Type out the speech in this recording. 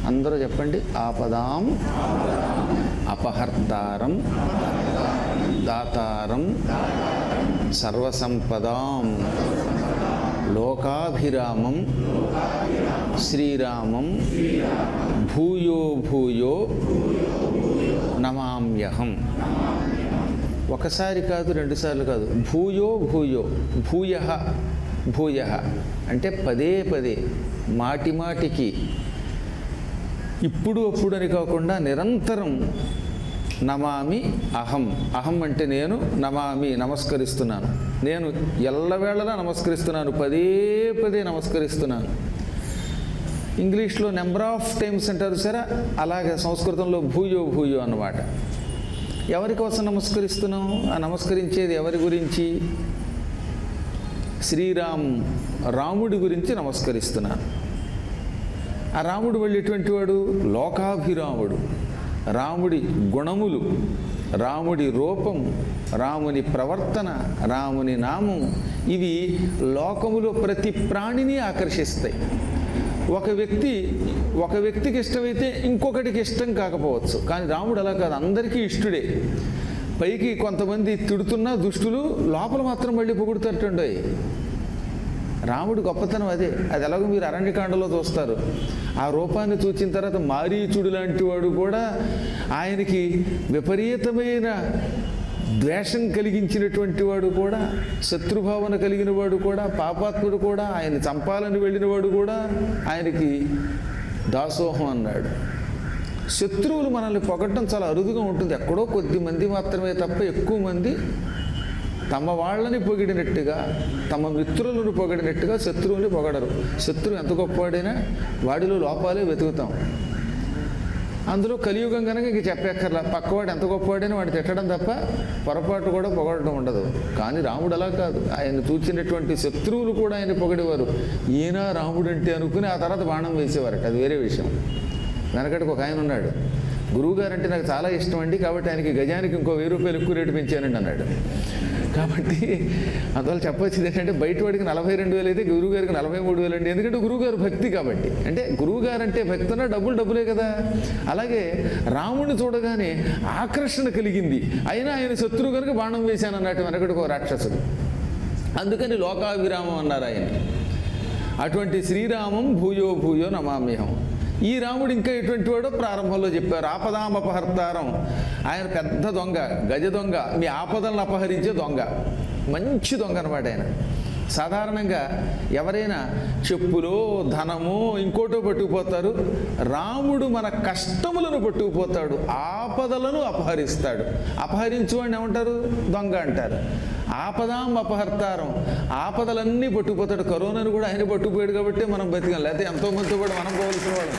అందరూ చెప్పండి. ఆపదాం అపహర్తారం దాతారం సర్వసంపదాం లోకాభిరామం శ్రీరామం భూయో భూయో నమామ్యహం. ఒకసారి కాదు, రెండుసార్లు కాదు, భూయో భూయో, భూయ భూయ అంటే పదే పదే, మాటి మాటికి, ఇప్పుడు అప్పుడు అని కాకుండా నిరంతరం నమామి అహం. అహం అంటే నేను, నమామి నమస్కరిస్తున్నాను, నేను ఎల్లవేళలా నమస్కరిస్తున్నాను, పదే పదే నమస్కరిస్తున్నాను. ఇంగ్లీష్లో నెంబర్ ఆఫ్ టైమ్స్ అంటారు సరే, అలాగే సంస్కృతంలో భూయో భూయో అన్నమాట. ఎవరి కోసం నమస్కరిస్తున్నాం? ఆ నమస్కరించేది ఎవరి గురించి? రాముడి గురించి నమస్కరిస్తున్నాను. ఆ రాముడు మళ్ళీ ఎటువంటి వాడు? లోకాభిరాముడు. రాముడి గుణములు, రాముడి రూపం, రాముని ప్రవర్తన, రాముని నామం, ఇవి లోకములో ప్రతి ప్రాణిని ఆకర్షిస్తాయి. ఒక వ్యక్తికి ఇష్టమైతే ఇంకొకటికి ఇష్టం కాకపోవచ్చు, కానీ రాముడు అలా కాదు, అందరికీ ఇష్టుడే. పైకి కొంతమంది తిడుతున్నా దుష్టులు, లోపల మాత్రం మళ్ళీ పొగుడుతట్టుండే. రాముడి గొప్పతనం అదే. అది ఎలాగో మీరు అరణ్యకాండలో చూస్తారు. ఆ రూపాన్ని చూచిన తర్వాత మారీచుడు లాంటి వాడు కూడా ఆయనకి విపరీతమైన ద్వేషం కలిగించినటువంటి వాడు కూడా, శత్రుభావన కలిగిన వాడు కూడా, పాపాత్ముడు కూడా, ఆయన చంపాలని వెళ్ళిన వాడు కూడా ఆయనకి దాసోహం అన్నాడు. శత్రువులు మనల్ని పొగట్టడం చాలా అరుదుగా ఉంటుంది. ఎక్కడో కొద్ది మంది మాత్రమే తప్ప ఎక్కువ మంది తమ వాళ్ళని పొగిడినట్టుగా, తమ మిత్రులను పొగిడినట్టుగా శత్రువుని పొగడరు. శత్రువు ఎంత గొప్పవాడైనా వాడిలో లోపాలే వెతుకుతాం. అందులో కలియుగం కనుక ఇంక చెప్పక్కర్లా, పక్కవాడు ఎంత గొప్పవాడైనా వాడు తిట్టడం తప్ప పొరపాటు కూడా పొగడడం ఉండదు. కానీ రాముడు అలా కాదు. ఆయన చూచినటువంటి శత్రువులు కూడా ఆయన పొగిడేవారు. ఈయన రాముడు అంటే అనుకుని ఆ తర్వాత బాణం వేసేవారట. అది వేరే విషయం. వెనకటికి ఒక ఆయన ఉన్నాడు, గురువుగారు అంటే నాకు చాలా ఇష్టం అండి, కాబట్టి ఆయనకి గజానికి ఇంకో 1000 రూపాయలు ఎక్కువ రేటు పెంచానండి అన్నాడు. కాబట్టి అందువల్ల చెప్పొచ్చింది ఏంటంటే, బయటవాడికి 42,000 అయితే గురువుగారికి 43,000 అండి. ఎందుకంటే గురువుగారు భక్తి కాబట్టి. అంటే గురువుగారు అంటే భక్తి అన్నా డబ్బులే కదా. అలాగే రాముడిని చూడగానే ఆకర్షణ కలిగింది, అయినా ఆయన శత్రువు కనుక బాణం వేశాను అన్నట్టు వెనకటికి ఒక రాక్షసుడు. అందుకని లోకాభిరామం అన్నారు ఆయన. అటువంటి శ్రీరామం భూయో భూయో నమామ్యహం. ఈ రాముడు ఇంకా ఎటువంటి వాడో ప్రారంభంలో చెప్పారు. ఆపదామపహర్తారం. ఆయన పెద్ద దొంగ, గజ దొంగ, మీ ఆపదలను అపహరించే దొంగ, మంచి దొంగ అనమాట ఆయన. సాధారణంగా ఎవరైనా చెప్పులో ధనమో ఇంకోటో పట్టుకుపోతారు. రాముడు మన కష్టములను పట్టుకుపోతాడు, ఆపదలను అపహరిస్తాడు. అపహరించువాడిని ఏమంటారు? దొంగ అంటారు. ఆపదాం అపహర్తారం, ఆపదలన్నీ పట్టుకుపోతాడు. కరోనాను కూడా ఆయన పట్టుకుపోయాడు కాబట్టి మనం బతికాం, లేకపోతే ఎంతోమందితో కూడా మనం పోవలసిన వాళ్ళం.